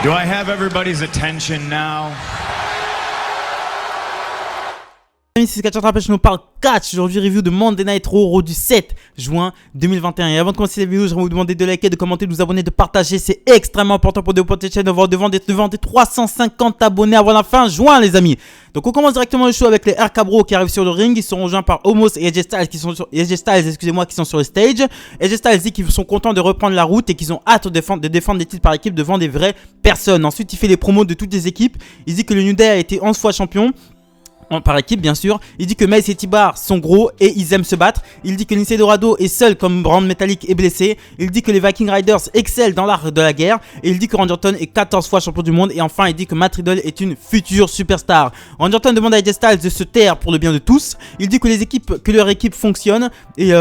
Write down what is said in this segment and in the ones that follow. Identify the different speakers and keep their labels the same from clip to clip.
Speaker 1: Do I have everybody's attention now?
Speaker 2: C'est Catch Rappel, je nous parle catch. Aujourd'hui, review de Monday Night Raw du 7 juin 2021. Et avant de commencer la vidéo, je vais vous demander de liker, de commenter, de vous abonner, de partager. C'est extrêmement important pour développer cette chaîne, devant des 350 abonnés avant la fin juin, les amis. Donc, on commence directement le show avec les RK Bro qui arrivent sur le ring. Ils sont rejoints par Omos et AJ Styles qui sont sur le stage. AJ Styles dit qu'ils sont contents de reprendre la route et qu'ils ont hâte de défendre des titres par équipe devant des vraies personnes. Ensuite, il fait les promos de toutes les équipes. Il dit que le New Day a été 11 fois champion. Par équipe bien sûr. Il dit que Mace et T-Bar sont gros et ils aiment se battre. Il dit que Lince Dorado est seul comme Brand Metallic est blessé. Il dit que les Viking Riders excellent dans l'art de la guerre. Et il dit que Randy Orton est 14 fois champion du monde. Et enfin il dit que Matt Riddle est une future superstar. Randy Orton demande à AJ Styles de se taire pour le bien de tous. Il dit que leur équipe fonctionne. Et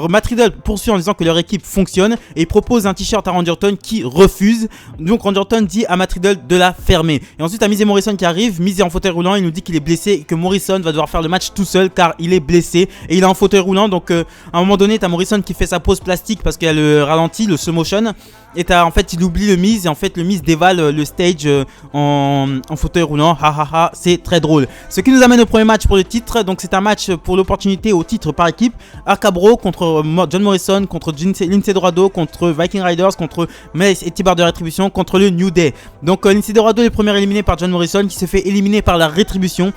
Speaker 2: Matt Riddle poursuit en disant que leur équipe fonctionne. Et il propose un t-shirt à Randy Orton qui refuse. Donc Randy Orton dit à Matt Riddle de la fermer. Et ensuite à Miz et Morrison qui arrive. Miz est en fauteuil roulant. Il nous dit qu'il est blessé et que Morrison va devoir faire le match tout seul car il est blessé et il est en fauteuil roulant. Donc à un moment donné t'as Morrison qui fait sa pause plastique parce qu'il y a le ralenti, le slow motion. Et en fait il oublie le Miz et en fait le Miz dévale le stage en fauteuil roulant. C'est très drôle. Ce qui nous amène au premier match pour le titre. Donc c'est un match pour l'opportunité au titre par équipe. RK Bro contre John Morrison, contre Lince Dorado, contre Viking Riders, contre Mace et T-Bar de Rétribution, contre le New Day. Donc Lince Dorado est le premier éliminé par John Morrison qui se fait éliminer par la Rétribution.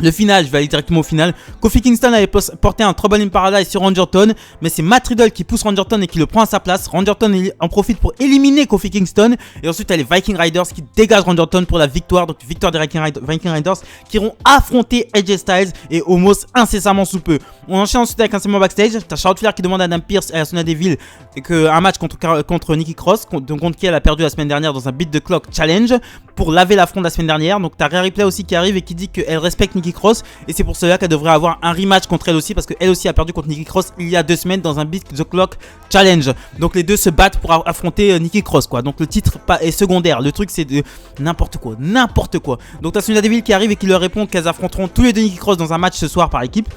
Speaker 2: Le final, je vais aller directement au final. Kofi Kingston avait porté un Trouble in Paradise sur Randy Orton, mais c'est Matt Riddle qui pousse Randy Orton et qui le prend à sa place. Randy Orton en profite pour éliminer Kofi Kingston. Et ensuite, il y a les Viking Riders qui dégagent Randy Orton pour la victoire. Donc, victoire des Viking Riders qui iront affronter AJ Styles et Omos incessamment sous peu. On enchaîne ensuite avec un segment backstage. T'as Charlotte Flair qui demande à Adam Pearce et à Sonya Deville un match contre Nikki Cross, contre qui elle a perdu la semaine dernière dans un Beat the Clock Challenge pour laver l'affront de la semaine dernière. Donc, t'as Rhea Ripley aussi qui arrive et qui dit qu'elle respecte Nikki Cross et c'est pour cela qu'elle devrait avoir un rematch contre elle aussi parce qu'elle aussi a perdu contre Nikki Cross il y a 2 semaines dans un Beat the Clock Challenge. Donc les deux se battent pour affronter Nikki Cross quoi. Donc le titre est secondaire. Le truc c'est de n'importe quoi. Donc t'as Sonya Deville qui arrive et qui leur répond qu'elles affronteront tous les deux Nikki Cross dans un match ce soir par équipe.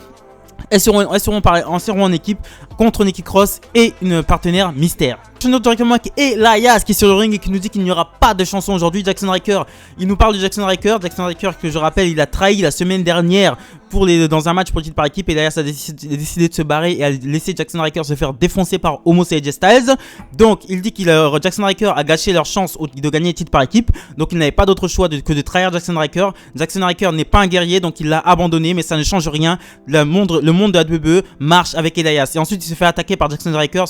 Speaker 2: Elles seront en équipe contre Nikki Cross et une partenaire mystère. Je note directement avec Elias qui est sur le ring et qui nous dit qu'il n'y aura pas de chanson aujourd'hui. Jackson Ryker, il nous parle de Jackson Ryker que je rappelle il a trahi la semaine dernière dans un match pour le titre par équipe. Elias a décidé de se barrer et a laissé Jackson Ryker se faire défoncer par Omos et AJ Styles. Donc il dit que Jackson Ryker a gâché leur chance de gagner le titre par équipe. Donc il n'avait pas d'autre choix que de trahir Jackson Ryker. Jackson Ryker n'est pas un guerrier donc il l'a abandonné, mais ça ne change rien. Le monde de la WWE marche avec Elias. Et ensuite il se fait attaquer par Jackson Ryker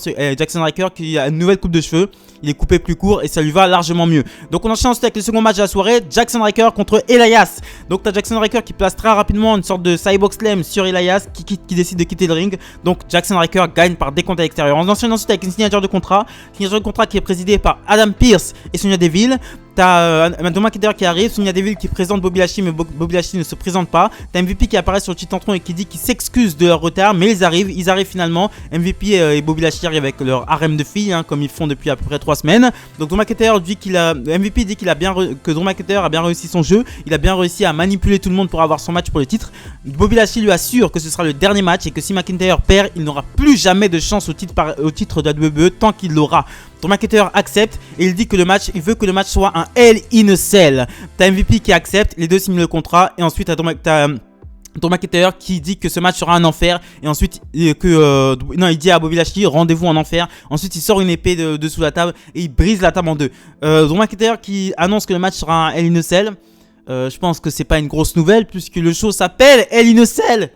Speaker 2: qui a une nouvelle coupe de cheveux. Il est coupé plus court et ça lui va largement mieux. Donc on enchaîne ensuite avec le second match de la soirée, Jackson Ryker contre Elias. Donc t'as Jackson Ryker qui place très rapidement une sorte de cyborg slam sur Elias qui décide de quitter le ring. Donc Jackson Ryker gagne par décompte à l'extérieur. On enchaîne ensuite avec une signature de contrat qui est présidée par Adam Pearce et Sonya Deville. T'as Drew McIntyre qui arrive, Sonya Deville qui présente Bobby Lashley, mais Bobby Lashley ne se présente pas. T'as MVP qui apparaît sur le Titantron et qui dit qu'il s'excuse de leur retard, mais ils arrivent finalement. MVP et Bobby Lashley arrivent avec leur harem de filles, comme ils font depuis à peu près 3 semaines. Donc Drew McIntyre dit MVP dit que Drew McIntyre a bien réussi son jeu, il a bien réussi à manipuler tout le monde pour avoir son match pour le titre. Bobby Lashley lui assure que ce sera le dernier match et que si McIntyre perd, il n'aura plus jamais de chance au titre de la WWE tant qu'il l'aura. Drew McIntyre accepte et il dit que il veut que le match soit un Hell in a Cell. T'as MVP qui accepte, les deux signent le contrat et ensuite t'as Drew McIntyre qui dit que ce match sera un enfer et ensuite il dit à Bobby Lashley rendez-vous en enfer. Ensuite il sort une épée de sous la table et il brise la table en deux. Drew McIntyre qui annonce que le match sera un Hell in a Cell. Je pense que c'est pas une grosse nouvelle puisque le show s'appelle Hell in a Cell.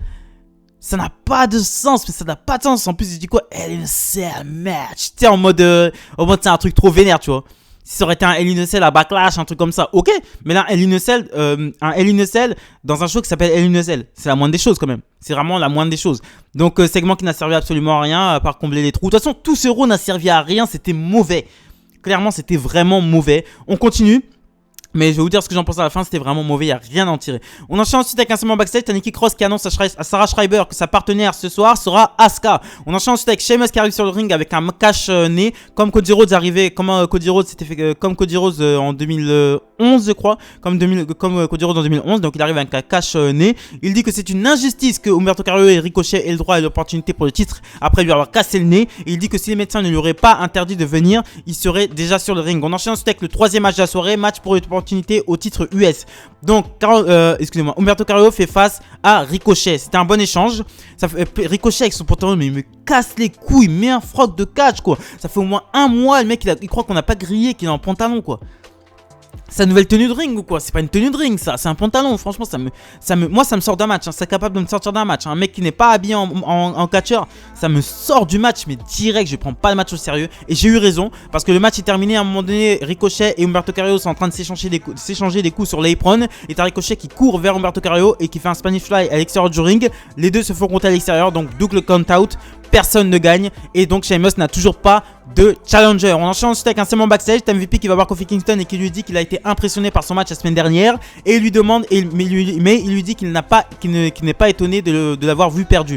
Speaker 2: Ça n'a pas de sens, mais ça n'a pas de sens. En plus, il dit quoi? Hell in a Cell match. Tu sais, en mode c'est un truc trop vénère, tu vois. Si ça aurait été un Hell in a Cell à Backlash, un truc comme ça, ok. Mais là, un Hell in a Cell dans un show qui s'appelle Hell in a Cell, c'est la moindre des choses quand même. C'est vraiment la moindre des choses. Donc, segment qui n'a servi absolument à rien, à part combler les trous. De toute façon, tout ce Raw n'a servi à rien, c'était mauvais. Clairement, c'était vraiment mauvais. On continue. Mais je vais vous dire ce que j'en pense à la fin, c'était vraiment mauvais, il n'y a rien à en tirer. On enchaîne ensuite avec un segment backstage, t'as Nikki Cross qui annonce à Sarah Schreiber que sa partenaire ce soir sera Asuka. On enchaîne ensuite avec Sheamus qui arrive sur le ring avec un cache-nez, comme Cody Rhodes arrivait, comme Cody Rhodes en 2011 je crois, comme Cody Rhodes en 2011, donc il arrive avec un cache-nez. Il dit que c'est une injustice que Humberto Carrillo et Ricochet aient le droit et l'opportunité pour le titre après lui avoir cassé le nez. Et il dit que si les médecins ne lui auraient pas interdit de venir, il serait déjà sur le ring. On enchaîne ensuite avec le troisième match de la soirée, match pour l'opportunité au titre US. Donc excusez-moi, Humberto Carrillo fait face à Ricochet. C'était un bon échange. Ça fait, Ricochet avec son pantalon, mais il me casse les couilles, il met un froc de catch quoi. Ça fait au moins un mois, le mec il croit qu'on n'a pas grillé, qu'il est en pantalon quoi. Sa nouvelle tenue de ring ou quoi? C'est pas une tenue de ring ça, c'est un pantalon. Franchement moi ça me sort d'un match, hein. C'est capable de me sortir d'un match, hein. Un mec qui n'est pas habillé en catcheur, ça me sort du match mais direct. Je prends pas le match au sérieux et j'ai eu raison parce que le match est terminé à un moment donné. Ricochet et Humberto Carrillo sont en train de s'échanger des coups sur l'apron. Et t'as Ricochet qui court vers Humberto Carrillo et qui fait un Spanish Fly à l'extérieur du ring. Les deux se font compter à l'extérieur, donc double count out. Personne ne gagne et donc Sheamus n'a toujours pas de challenger. On enchaîne ensuite avec un segment backstage. T'as MVP qui va voir Kofi Kingston et qui lui dit qu'il a été impressionné par son match la semaine dernière et il lui demande, mais il lui dit qu'il n'est pas étonné de l'avoir vu perdre.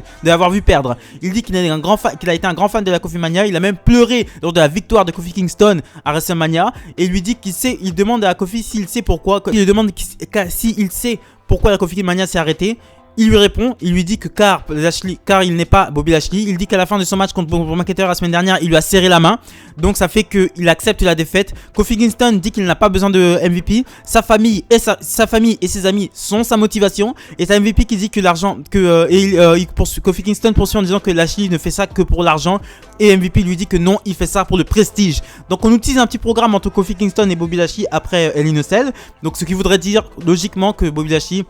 Speaker 2: Il dit qu'il a été un grand fan de la Kofi Mania. Il a même pleuré lors de la victoire de Kofi Kingston à WrestleMania et il lui dit il demande à Kofi s'il sait pourquoi. Il lui demande s'il sait pourquoi la Kofi Mania s'est arrêtée. Il lui répond, il lui dit que car il n'est pas Bobby Lashley. Il dit qu'à la fin de son match contre Drew McIntyre la semaine dernière, il lui a serré la main. Donc ça fait qu'il accepte la défaite. Kofi Kingston dit qu'il n'a pas besoin de MVP. Sa famille et ses amis sont sa motivation. Et c'est MVP qui dit que l'argent, Kofi Kingston poursuit en disant que Lashley ne fait ça que pour l'argent. Et MVP lui dit que non, il fait ça pour le prestige. Donc on utilise un petit programme entre Kofi Kingston et Bobby Lashley après Hell in a Cell. Donc ce qui voudrait dire logiquement que Bobby Lashley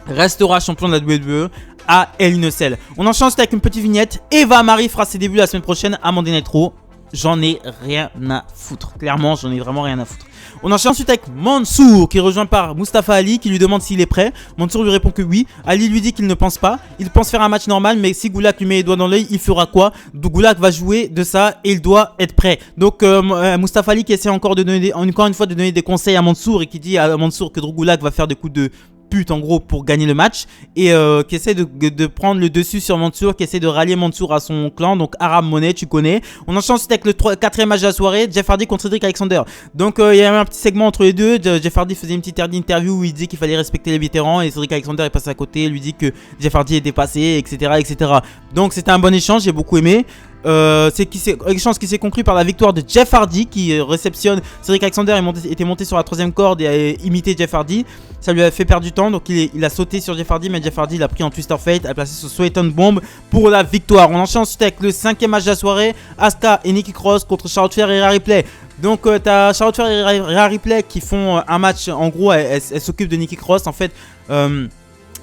Speaker 2: restera champion de la WWE à Hell in a Cell. On enchaîne ensuite avec une petite vignette. Eva Marie fera ses débuts la semaine prochaine à Monday Night Raw. J'en ai rien à foutre. Clairement, j'en ai vraiment rien à foutre. On enchaîne ensuite avec Mansour qui est rejoint par Mustafa Ali qui lui demande s'il est prêt. Mansour lui répond que oui. Ali lui dit qu'il ne pense pas. Il pense faire un match normal, mais si Gulak lui met les doigts dans l'œil, il fera quoi? Donc Gulak va jouer de ça et il doit être prêt. Donc Mustafa Ali qui essaie encore une fois de donner des conseils à Mansour et qui dit à Mansour que Drew Gulak va faire des coups de pute en gros pour gagner le match et qui essaie de prendre le dessus sur Mansour, qui essaie de rallier Mansour à son clan, donc Arab Money, tu connais. On enchaîne ensuite avec le quatrième match de la soirée, Jeff Hardy contre Cedric Alexander. Donc il y avait un petit segment entre les deux. Jeff Hardy faisait une petite interview où il disait qu'il fallait respecter les vétérans et Cedric Alexander est passé à côté, lui dit que Jeff Hardy est dépassé, etc. Donc c'était un bon échange, j'ai beaucoup aimé. Échange qui s'est conclu par la victoire de Jeff Hardy qui réceptionne Cedric Alexander était monté sur la troisième corde et a imité Jeff Hardy. Ça lui a fait perdre du temps, donc il a sauté sur Jeff Hardy, mais Jeff Hardy l'a pris en Twister Fate, a placé son Sweaton Bomb pour la victoire. On enchaîne ensuite avec le cinquième match de la soirée, Asuka et Nikki Cross contre Charlotte Flair et Rhea Ripley. Donc t'as Charlotte Flair et Rhea Ripley qui font un match, en gros elle s'occupe de Nikki Cross en fait.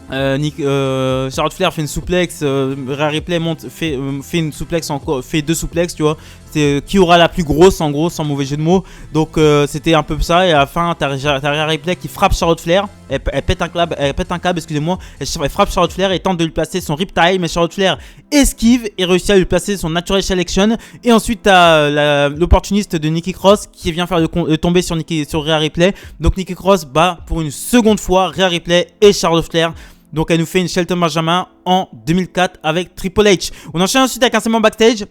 Speaker 2: Charlotte Flair fait une souplex, Rhea Ripley fait une souplex encore, fait deux souplexes, tu vois. C'est qui aura la plus grosse en gros, sans mauvais jeu de mots. Donc c'était un peu ça. Et à la fin, t'as Rhea Ripley qui frappe Charlotte Flair. Elle pète un câble, excusez-moi. Elle frappe Charlotte Flair et tente de lui placer son Riptide, mais Charlotte Flair esquive et réussit à lui placer son Natural Selection. Et ensuite t'as l'opportuniste de Nikki Cross qui vient faire tomber sur Rhea Ripley. Donc Nikki Cross bat pour une seconde fois Rhea Ripley et Charlotte Flair. Donc elle nous fait une Shelton Benjamin en 2004 avec Triple H. On enchaîne ensuite avec un segment backstage.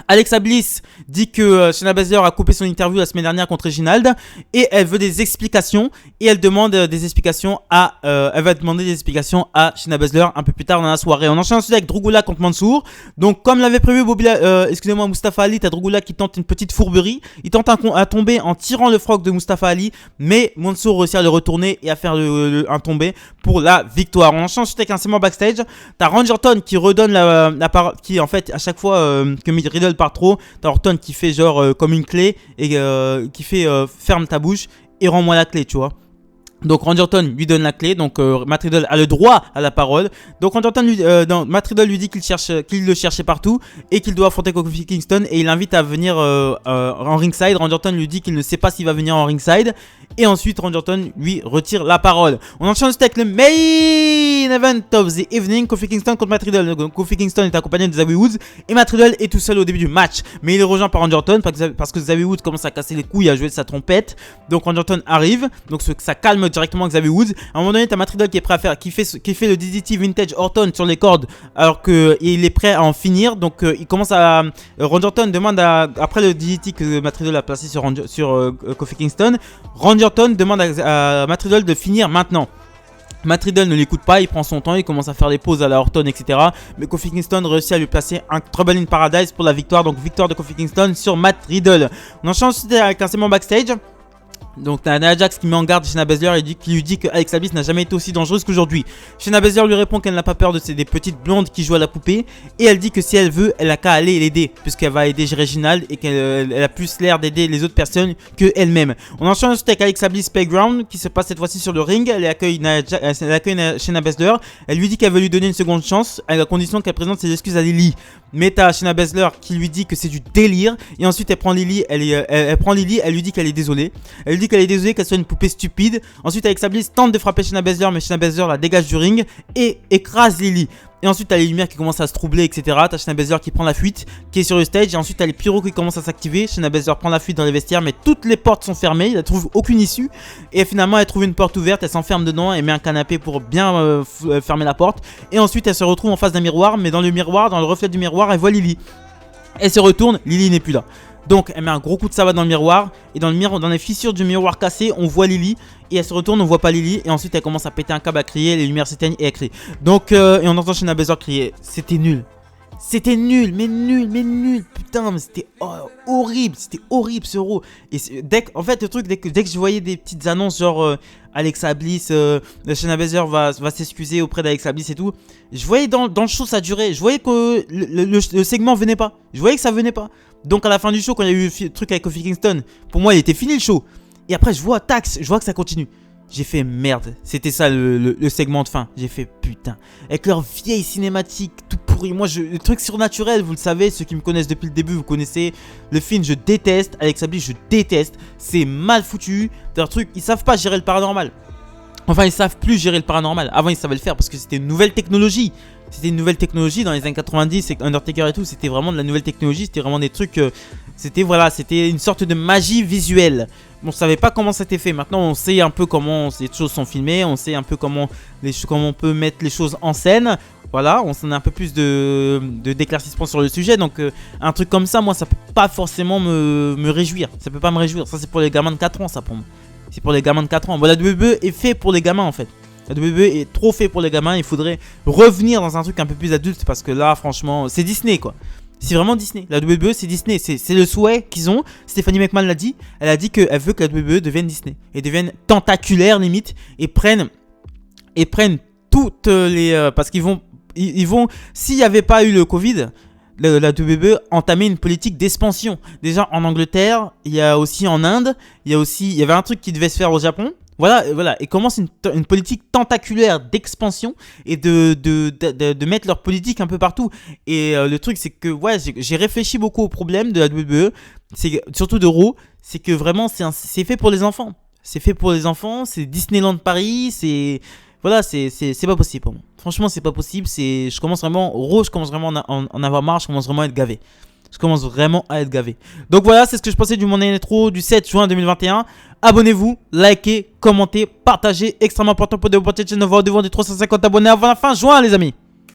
Speaker 2: Alexa Bliss dit que Shayna Baszler a coupé son interview la semaine dernière contre Reginald et elle veut des explications et elle demande des explications elle va demander des explications à Shayna Baszler un peu plus tard dans la soirée. On enchaîne ensuite avec Drew Gulak contre Mansour. Donc comme l'avait prévu Mustafa Ali, t'as Drew Gulak qui tente une petite fourberie. Il tente à tomber en tirant le froc de Mustafa Ali, mais Mansour réussit à le retourner et à faire un tombé pour la victoire. On enchaîne ensuite avec un segment backstage. T'as Randy Orton qui redonne la parole, qui en fait à chaque fois que Riddle part trop, t'as Orton qui fait genre comme une clé et qui fait ferme ta bouche et rends-moi la clé, tu vois. Donc Randy Orton lui donne la clé, donc Matt Riddle a le droit à la parole. Donc Randy Orton Matt Riddle lui dit qu'il le cherchait partout et qu'il doit affronter Kofi Kingston et il l'invite à venir en ringside. Randy Orton lui dit qu'il ne sait pas s'il va venir en ringside et ensuite Randy Orton lui retire la parole. On enchaîne avec le main event of the evening, Kofi Kingston contre Matt Riddle. Donc, Kofi Kingston est accompagné de Xavier Woods et Matt Riddle est tout seul au début du match, mais il est rejoint par Randy Orton parce que Xavier Woods commence à casser les couilles, à jouer de sa trompette. Donc Randy Orton arrive, donc ça calme directement Xavier Woods. À un moment donné, t'as Matt Riddle qui est prêt à faire, qui fait le DDT Vintage Orton sur les cordes, alors qu'il est prêt à en finir. Donc il commence à Randy Orton demande après le DDT que Matt Riddle a placé sur Kofi Kingston. Randy Orton demande à Matt Riddle de finir maintenant. Matt Riddle ne l'écoute pas, il prend son temps, il commence à faire des pauses à la Orton, etc. Mais Kofi Kingston réussit à lui placer un Trouble in Paradise pour la victoire. Donc victoire de Kofi Kingston sur Matt Riddle. On enchaîne ensuite avec un segment backstage. Donc t'as Nia Jax qui met en garde Shayna Baszler et qui lui dit que Alexa Bliss n'a jamais été aussi dangereuse qu'aujourd'hui. Shayna Baszler lui répond qu'elle n'a pas peur de ces des petites blondes qui jouent à la poupée. Et elle dit que si elle veut, elle a qu'à aller l'aider, puisqu'elle va aider Reginald et qu'elle a plus l'air d'aider les autres personnes que elle-même. On enchaîne ensuite avec Alexa Bliss Playground qui se passe cette fois-ci sur le ring. Elle accueille Shayna Baszler. Elle lui dit qu'elle veut lui donner une seconde chance à la condition qu'elle présente ses excuses à Lily. Mais t'as Shayna Baszler qui lui dit que c'est du délire. Et ensuite elle prend Lily, elle lui dit qu'elle est désolée. Elle lui dit qu'elle est désolée qu'elle soit une poupée stupide. Ensuite Alexa Bliss tente de frapper Shayna Baszler, mais Shayna Baszler la dégage du ring et écrase Lily. Et ensuite t'as les lumières qui commencent à se troubler, etc. T'as Shayna Baszler qui prend la fuite, qui est sur le stage. Et ensuite t'as les pyros qui commencent à s'activer. Shayna Baszler prend la fuite dans les vestiaires, mais toutes les portes sont fermées. Elle trouve aucune issue. Et finalement elle trouve une porte ouverte, elle s'enferme dedans. Elle met un canapé pour bien fermer la porte. Et ensuite elle se retrouve en face d'un miroir. Mais dans le miroir, dans le reflet du miroir, elle voit Lily. Elle se retourne, Lily n'est plus là. Donc elle met un gros coup de savate dans le miroir. Et dans les fissures du miroir cassé, on voit Lily. Et elle se retourne, on voit pas Lily. Et ensuite elle commence à péter un câble, à crier. Les lumières s'éteignent et elle crie. Donc et on entend Shayna Baszler crier. C'était nul. C'était nul, mais nul. Putain, mais c'était horrible. C'était horrible ce Raw. Et en fait le truc, dès que je voyais des petites annonces genre Alexa Bliss, Shayna Baszler va s'excuser auprès d'Alexa Bliss et tout, je voyais dans le show ça durait. Je voyais que le segment venait pas. Je voyais que ça venait pas. Donc à la fin du show, quand il y a eu le truc avec Kofi Kingston, pour moi il était fini le show. Et après je vois Tax, je vois que ça continue. J'ai fait merde, c'était ça le segment de fin. J'ai fait putain. Avec leur vieille cinématique tout pourri. Moi, le truc surnaturel, vous le savez, ceux qui me connaissent depuis le début, vous connaissez. Le film, je déteste. Alexa Bliss, je déteste. C'est mal foutu. C'est un truc, ils savent pas gérer le paranormal. Enfin, ils savent plus gérer le paranormal. Avant, ils savaient le faire parce que c'était une nouvelle technologie. C'était une nouvelle technologie dans les années 90 et Undertaker et tout. C'était vraiment de la nouvelle technologie. C'était vraiment des trucs. C'était une sorte de magie visuelle. On savait pas comment c'était fait. Maintenant, on sait un peu comment les choses sont filmées. On sait un peu comment on peut mettre les choses en scène. Voilà, on s'en a un peu plus d'éclaircissement sur le sujet. Donc, un truc comme ça, moi, ça peut pas forcément me réjouir. Ça peut pas me réjouir. Ça, c'est pour les gamins de 4 ans, ça pour moi. C'est pour les gamins de 4 ans. Bon, la WWE est fait pour les gamins, en fait. La WWE est trop fait pour les gamins. Il faudrait revenir dans un truc un peu plus adulte. Parce que là, franchement, c'est Disney, quoi. C'est vraiment Disney. La WWE, c'est Disney. C'est le souhait qu'ils ont. Stephanie McMahon l'a dit. Elle a dit qu'elle veut que la WWE devienne Disney. Et devienne tentaculaire, limite. Et prenne toutes les... parce qu'ils vont... S'il n'y avait pas eu le Covid, la WWE entamait une politique d'expansion. Déjà en Angleterre, il y a aussi en Inde, il y avait un truc qui devait se faire au Japon. Voilà, et commence une politique tentaculaire d'expansion et de mettre leur politique un peu partout. Et le truc, c'est que ouais, j'ai réfléchi beaucoup au problème de la WWE, surtout de Raw, c'est que vraiment c'est fait pour les enfants. C'est fait pour les enfants, c'est Disneyland Paris, c'est pas possible pour moi. Franchement, c'est pas possible. Je commence vraiment à en avoir marre. Je commence vraiment à être gavé. Donc voilà, c'est ce que je pensais du Monday Night Raw du 7 juin 2021. Abonnez-vous, likez, commentez, partagez. Extrêmement important pour développer cette chaîne. On va au-devant des 350 abonnés avant la fin juin, les amis.